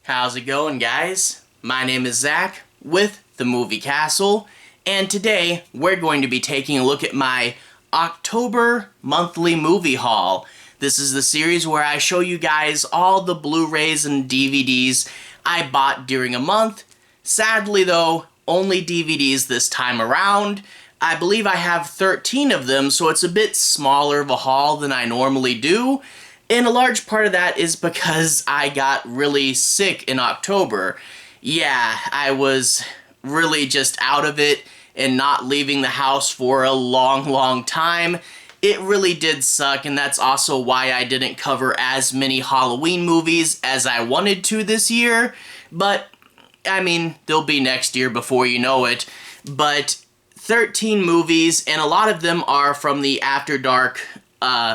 How's it going, guys? My name is Zach with the Movie Castle, and today we're going to be taking a look at my October monthly movie haul. This is the series where I show you guys all the Blu-rays and DVDs I bought during a month. Sadly though, only DVDs this time around. I believe I have 13 of them, so it's a bit smaller of a haul than I normally do. And a large part of that is because I got really sick in October. Yeah, I was really just out of it and not leaving the house for a long time. It really did suck, and that's also why I didn't cover as many Halloween movies as I wanted to this year. But, I mean, they'll be next year before you know it. But 13 movies, and a lot of them are from the After Dark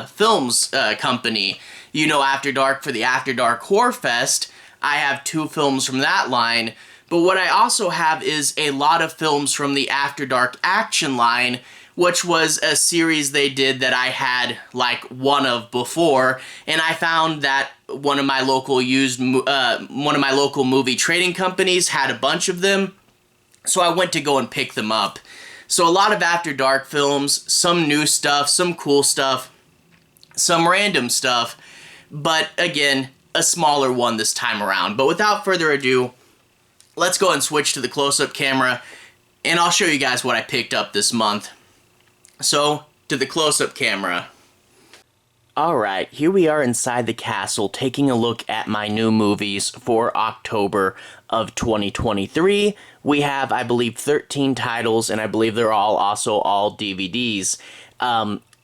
Films company. You know After Dark for the After Dark Horror Fest. I have 2 films from that line. But what I also have is a lot of films from the After Dark Action line, which was a series they did that I had like one of before, and I found that one of my local movie trading companies had a bunch of them, so I went to go and pick them up. So a lot of After Dark films, some new stuff, some cool stuff, some random stuff, but again, a smaller one this time around. But without further ado, let's go and switch to the close-up camera, and I'll show you guys what I picked up this month. So, to the close-up camera. Alright, here we are inside the castle taking a look at my new movies for October of 2023. We have, I believe, 13 titles, and I believe they're also all DVDs.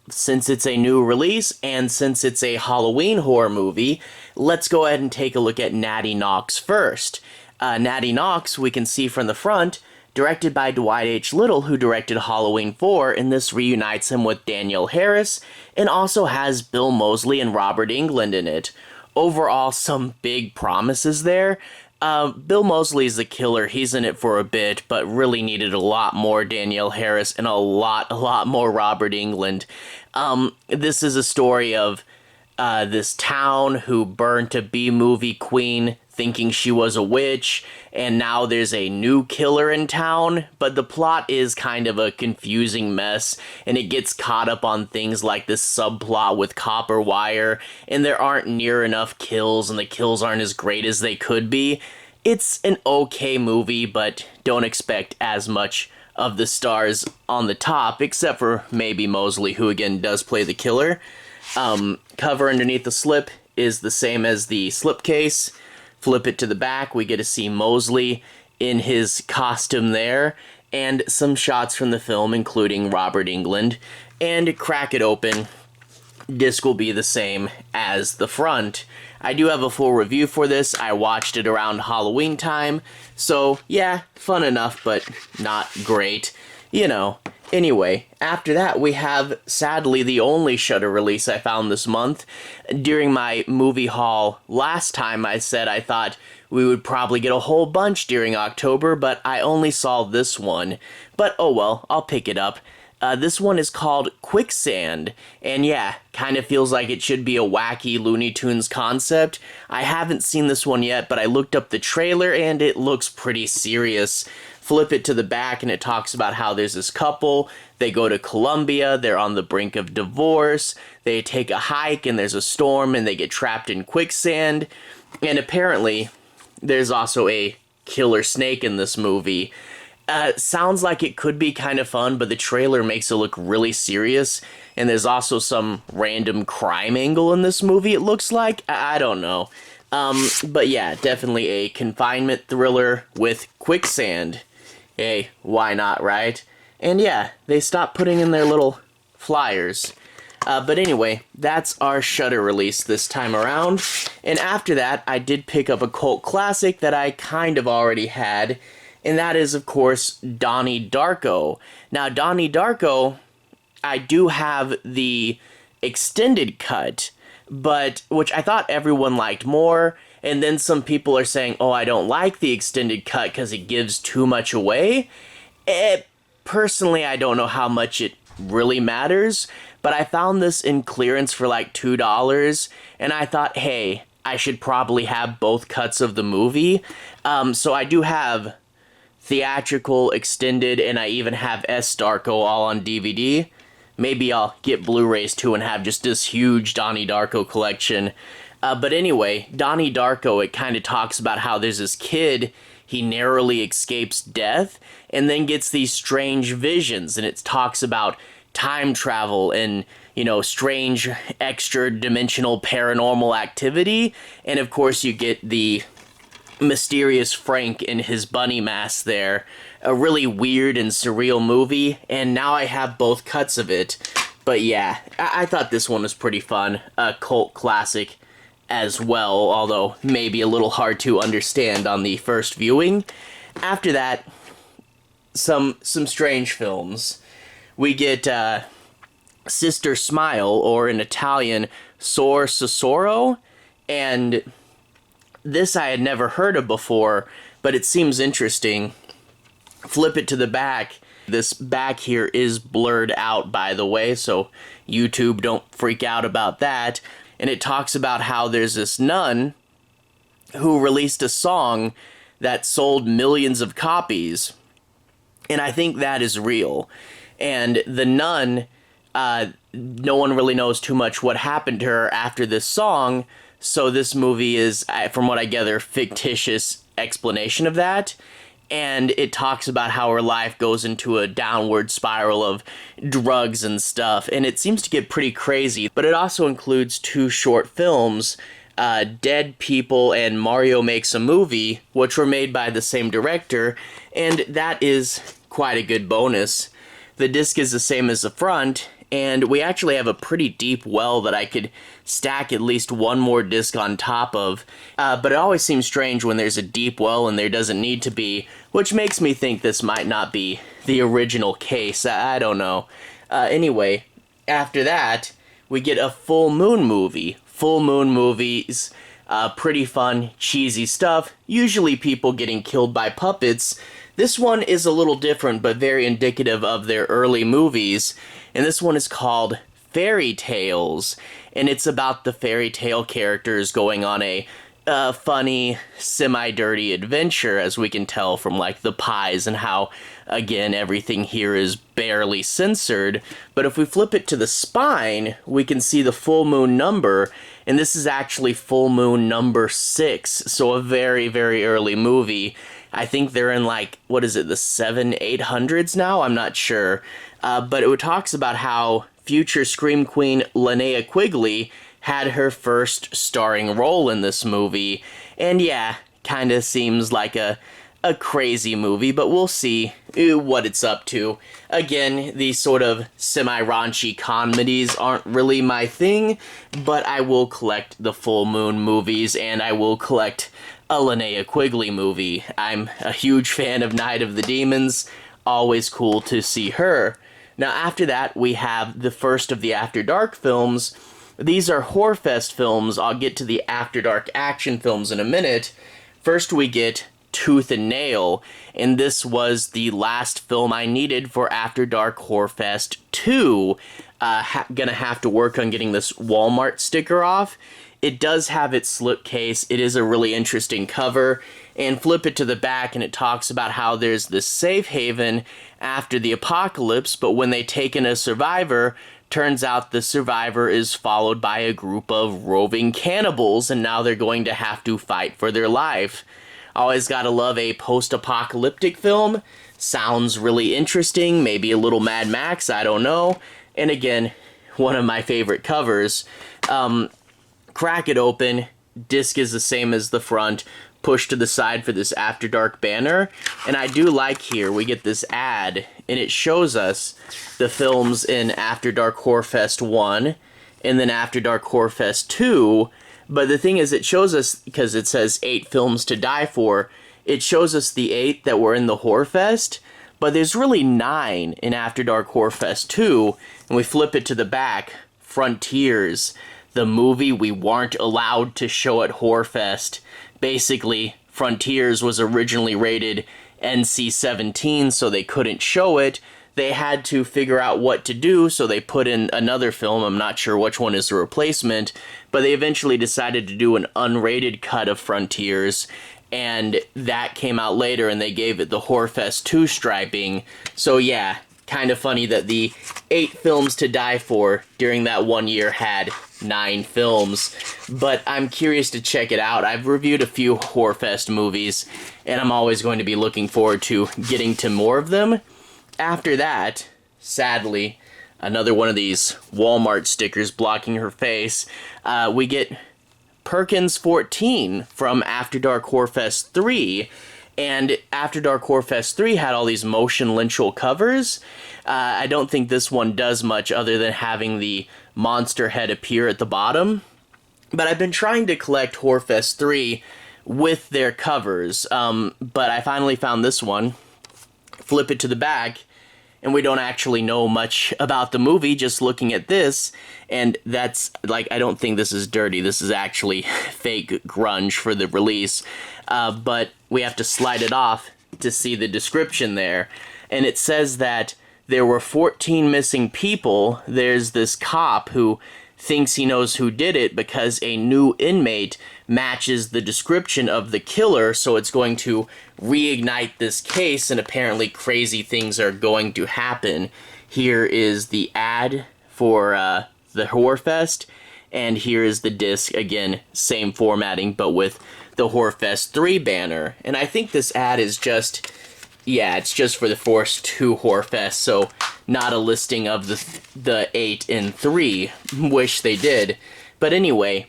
Since it's a new release, and since it's a Halloween horror movie, let's go ahead and take a look at Natty Knox first. Natty Knox, we can see from the front, directed by Dwight H. Little, who directed Halloween 4, and this reunites him with Danielle Harris, and also has Bill Moseley and Robert Englund in it. Overall, some big promises there. Bill Moseley is the killer. He's in it for a bit, but really needed a lot more Danielle Harris and a lot more Robert Englund. This is a story of this town who burned a B-movie queen thinking she was a witch, and now there's a new killer in town, but the plot is kind of a confusing mess, and it gets caught up on things like this subplot with copper wire, and there aren't near enough kills, and the kills aren't as great as they could be. It's an okay movie, but don't expect as much of the stars on the top, except for maybe Moseley, who again does play the killer. Cover underneath the slip is the same as the slipcase. Flip it to the back, we get to see Moseley in his costume there, and some shots from the film, including Robert Englund. And crack it open, disc will be the same as the front. I do have a full review for this. I watched it around Halloween time, so yeah, fun enough, but not great. You know. Anyway, after that, we have, sadly, the only Shudder release I found this month. During my movie haul last time, I said I thought we would probably get a whole bunch during October, but I only saw this one. But oh well, I'll pick it up. This one is called Quicksand, and yeah, kind of feels like it should be a wacky Looney Tunes concept. I haven't seen this one yet, but I looked up the trailer, and it looks pretty serious. Flip it to the back, and it talks about how there's this couple, they go to Colombia, they're on the brink of divorce, they take a hike, and there's a storm, and they get trapped in quicksand, and apparently, there's also a killer snake in this movie. Sounds like it could be kind of fun, but the trailer makes it look really serious, and there's also some random crime angle in this movie, it looks like. I don't know. But yeah, definitely a confinement thriller with quicksand. Hey, why not, right? And yeah, they stopped putting in their little flyers. But anyway, that's our Shudder release this time around. And after that, I did pick up a cult classic that I kind of already had, and that is, of course, Donnie Darko. Now, Donnie Darko, I do have the extended cut, but which I thought everyone liked more, and then some people are saying, oh, I don't like the extended cut because it gives too much away. Personally, I don't know how much it really matters, but I found this in clearance for like $2, and I thought, hey, I should probably have both cuts of the movie. So I do have theatrical, extended, and I even have S. Darko all on DVD. Maybe I'll get Blu-rays too and have just this huge Donnie Darko collection. But anyway, Donnie Darko, it kind of talks about how there's this kid, he narrowly escapes death, and then gets these strange visions, and it talks about time travel and, you know, strange extra-dimensional paranormal activity, and of course you get the mysterious Frank in his bunny mask there. A really weird and surreal movie, and now I have both cuts of it. But yeah, I thought this one was pretty fun. A cult classic as well, although maybe a little hard to understand on the first viewing. After that, some strange films. We get Sister Smile, or in Italian, Sor Sosoro, and this I had never heard of before, but it seems interesting. Flip it to the back. This back here is blurred out, by the way, so YouTube, don't freak out about that. And it talks about how there's this nun who released a song that sold millions of copies. And I think that is real. And the nun, no one really knows too much what happened to her after this song, so this movie is, from what I gather, fictitious explanation of that. And it talks about how her life goes into a downward spiral of drugs and stuff, and it seems to get pretty crazy. But it also includes 2 short films, Dead People and Mario Makes a Movie, which were made by the same director, and that is quite a good bonus. The disc is the same as the front, and we actually have a pretty deep well that I could stack at least one more disc on top of, but it always seems strange when there's a deep well and there doesn't need to be, which makes me think this might not be the original case. I don't know. Anyway, after that, we get a full moon movie. Full moon movies, pretty fun, cheesy stuff, usually people getting killed by puppets. This one is a little different, but very indicative of their early movies, and this one is called Fairy Tales, and it's about the fairy tale characters going on a funny, semi-dirty adventure, as we can tell from, like, the pies and how, again, everything here is barely censored. But if we flip it to the spine, we can see the full moon number, and this is actually full moon number 6, so a very, very early movie. I think they're in, like, what is it, the 800s now? I'm not sure. But it talks about how future Scream Queen Linnea Quigley had her first starring role in this movie. And yeah, kind of seems like a crazy movie, but we'll see what it's up to. Again, these sort of semi-raunchy comedies aren't really my thing, but I will collect the full moon movies, and I will collect a Linnea Quigley movie. I'm a huge fan of Night of the Demons. Always cool to see her. Now after that, we have the first of the After Dark films. These are Horrorfest films. I'll get to the After Dark action films in a minute. First we get Tooth and Nail, and this was the last film I needed for After Dark Horrorfest 2. Gonna have to work on getting this Walmart sticker off. It does have its slipcase. It is a really interesting cover. And flip it to the back and it talks about how there's this safe haven after the apocalypse, but when they take in a survivor, turns out the survivor is followed by a group of roving cannibals, and now they're going to have to fight for their life. Always gotta love a post-apocalyptic film. Sounds really interesting, maybe a little Mad Max, I don't know. And again, one of my favorite covers. Crack it open, disc is the same as the front, push to the side for this After Dark banner, and I do like here, we get this ad, and it shows us the films in After Dark Horrorfest 1, and then After Dark Horrorfest 2, but the thing is, it shows us, because it says 8 films to die for, it shows us the 8 that were in the Horrorfest, but there's really 9 in After Dark Horrorfest 2, and we flip it to the back, Frontiers, the movie we weren't allowed to show at Horrorfest. Basically, Frontiers was originally rated NC-17, so they couldn't show it. they had to figure out what to do, so they put in another film. I'm not sure which one is the replacement, but they eventually decided to do an unrated cut of Frontiers, and that came out later, and they gave it the Horrorfest 2 striping. So yeah, kind of funny that the 8 films to die for during that 1 year had 9 films, but I'm curious to check it out. I've reviewed a few Horrorfest movies, and I'm always going to be looking forward to getting to more of them. After that, sadly, another one of these Walmart stickers blocking her face, we get Perkins 14 from After Dark Horrorfest 3, and After Dark Horrorfest 3 had all these motion linchal covers. I don't think this one does much other than having the monster head appear at the bottom, but I've been trying to collect Horrorfest 3 with their covers, but I finally found this one. Flip it to the back, and we don't actually know much about the movie just looking at this, and that's, like, I don't think this is dirty. This is actually fake grunge for the release, but we have to slide it off to see the description there, and it says that there were 14 missing people. There's this cop who thinks he knows who did it because a new inmate matches the description of the killer, so it's going to reignite this case, and apparently crazy things are going to happen. Here is the ad for the Horrorfest, and here is the disc, again, same formatting, but with the Horrorfest 3 banner. And I think this ad is just, yeah, it's just for the first 2 Horrorfest, so not a listing of the 8 and 3. Wish they did. But anyway,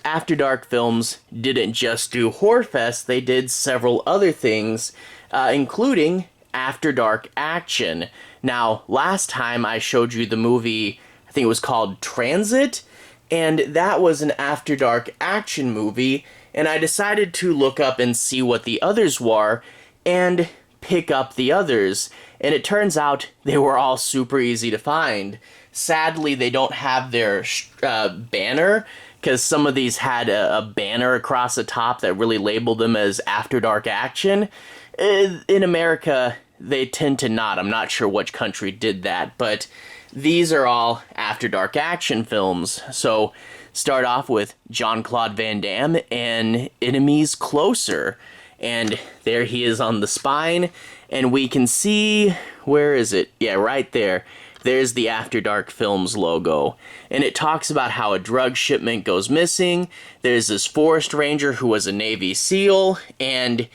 After Dark Films didn't just do Horrorfest, they did several other things, including After Dark Action. Now, last time I showed you the movie, I think it was called Transit, and that was an After Dark action movie, and I decided to look up and see what the others were, and pick up the others, and it turns out they were all super easy to find. Sadly, they don't have their banner, because some of these had a banner across the top that really labeled them as After Dark Action. In America, they tend to not. I'm not sure which country did that, but these are all After Dark action films. So, start off with Jean-Claude Van Damme and Enemies Closer. And there he is on the spine, and we can see, where is it? Yeah, right there. There's the After Dark Films logo. And it talks about how a drug shipment goes missing. There's this forest ranger who was a Navy SEAL, and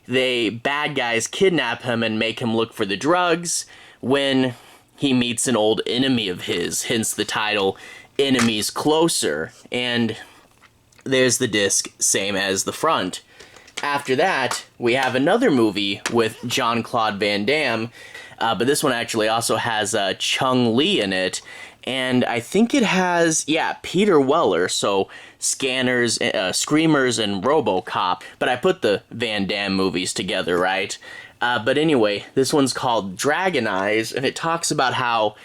bad guys kidnap him and make him look for the drugs when he meets an old enemy of his, hence the title, Enemies Closer. And there's the disc, same as the front. After that, we have another movie with Jean-Claude Van Damme, but this one actually also has Chung Lee in it, and I think it has, yeah, Peter Weller, so Scanners, Screamers, and RoboCop, but I put the Van Damme movies together, right? But anyway, this one's called Dragon Eyes, and it talks about how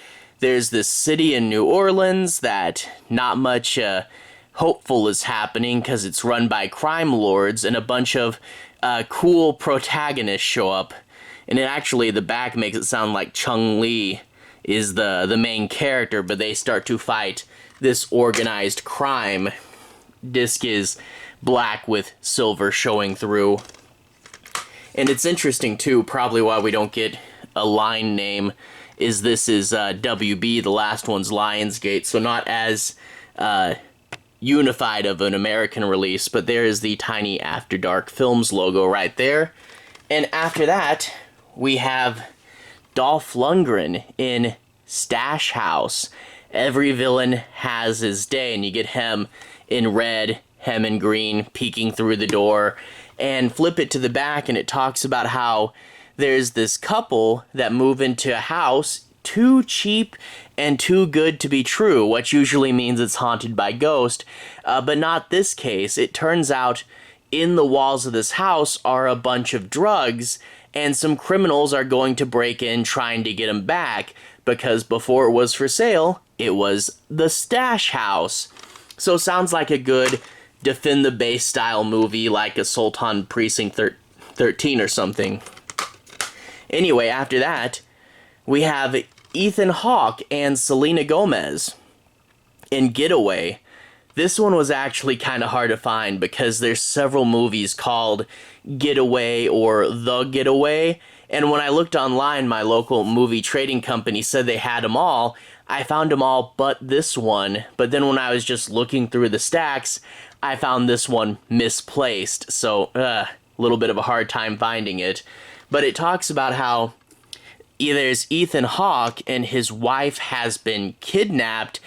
there's this city in New Orleans that not much hopeful is happening because it's run by crime lords, and a bunch of cool protagonists show up. And it actually, the back makes it sound like Chung Lee is the main character, but they start to fight this organized crime. Disc is black with silver showing through. And it's interesting too, probably why we don't get a line name, is this is WB, the last one's Lionsgate, so not as unified of an American release, but there is the tiny After Dark Films logo right there. And after that, we have Dolph Lundgren in Stash House. Every villain has his day, and you get him in red, him in green, peeking through the door. And flip it to the back, and it talks about how there's this couple that move into a house too cheap and too good to be true, which usually means it's haunted by ghosts, but not this case. It turns out in the walls of this house are a bunch of drugs, and some criminals are going to break in trying to get them back, because before it was for sale, it was the Stash House. So sounds like a good defend the base style movie, like Assault on Precinct 13 or something. Anyway, after that, we have Ethan Hawke and Selena Gomez in Getaway. This one was actually kind of hard to find because there's several movies called Getaway or The Getaway, and when I looked online, my local movie trading company said they had them all. I found them all but this one, but then when I was just looking through the stacks, I found this one misplaced, so a little bit of a hard time finding it. But it talks about how there's Ethan Hawke and his wife has been kidnapped,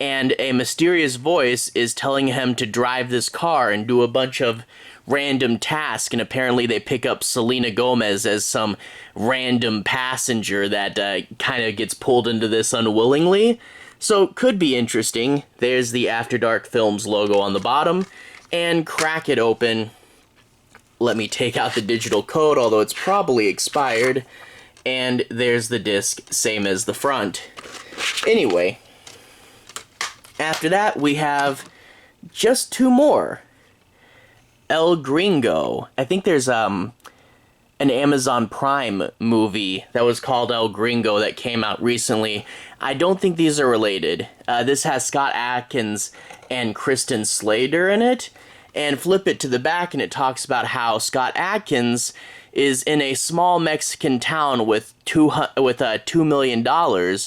and a mysterious voice is telling him to drive this car and do a bunch of random tasks, and apparently they pick up Selena Gomez as some random passenger that kind of gets pulled into this unwillingly. So, could be interesting. There's the After Dark Films logo on the bottom, and crack it open. Let me take out the digital code, although it's probably expired, and there's the disc, same as the front. Anyway, after that, we have just two more. El Gringo. I think there's an Amazon Prime movie that was called El Gringo that came out recently. I don't think these are related. This has Scott Adkins and Kristen Slater in it. And flip it to the back and it talks about how Scott Adkins is in a small Mexican town with $2 million.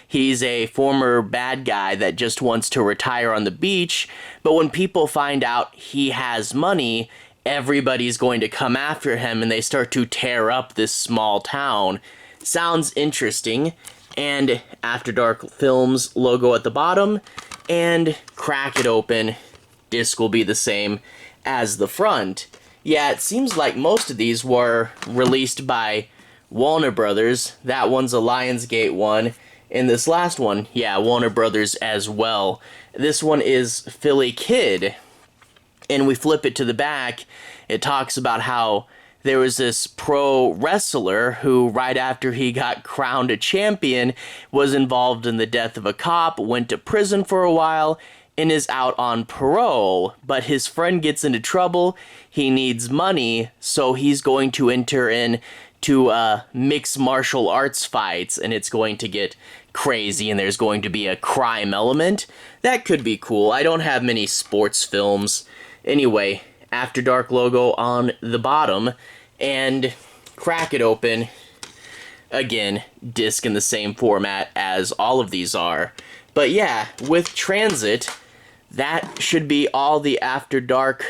He's a former bad guy that just wants to retire on the beach, but when people find out he has money, everybody's going to come after him and they start to tear up this small town. Sounds interesting. And After Dark Films logo at the bottom, and crack it open. Disc will be the same as the front. Yeah, it seems like most of these were released by Warner Brothers. That one's a Lionsgate one. And this last one, yeah, Warner Brothers as well. This one is Philly Kid. And we flip it to the back, it talks about how there was this pro wrestler who, right after he got crowned a champion, was involved in the death of a cop, went to prison for a while, and is out on parole. But his friend gets into trouble, he needs money, so he's going to enter into mixed martial arts fights, and it's going to get crazy, and there's going to be a crime element. That could be cool. I don't have many sports films. Anyway, After Dark logo on the bottom, and crack it open. Again, disc in the same format as all of these are. But yeah, with Transit, that should be all the After Dark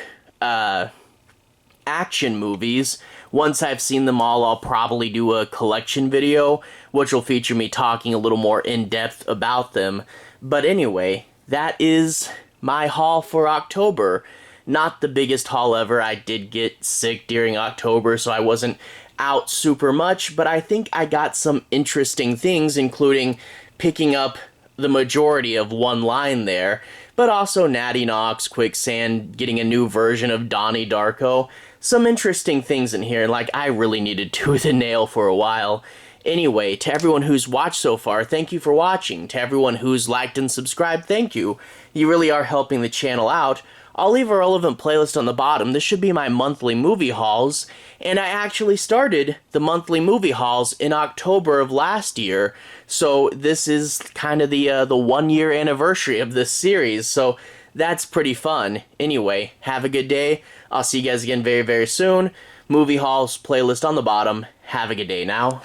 action movies. Once I've seen them all, I'll probably do a collection video, which will feature me talking a little more in-depth about them. But anyway, that is my haul for October. Not the biggest haul ever. I did get sick during October, so I wasn't out super much, but I think I got some interesting things, including picking up the majority of one line there, but also Natty Knox, Quicksand, getting a new version of Donnie Darko. Some interesting things in here, like I really needed Tooth and Nail for a while. Anyway, to everyone who's watched so far, thank you for watching. To everyone who's liked and subscribed, thank you. You really are helping the channel out. I'll leave a relevant playlist on the bottom. This should be my monthly movie hauls, and I actually started the monthly movie hauls in October of last year, so this is kind of the 1-year anniversary of this series, so that's pretty fun. Anyway, have a good day. I'll see you guys again very, very soon. Movie hauls playlist on the bottom. Have a good day now.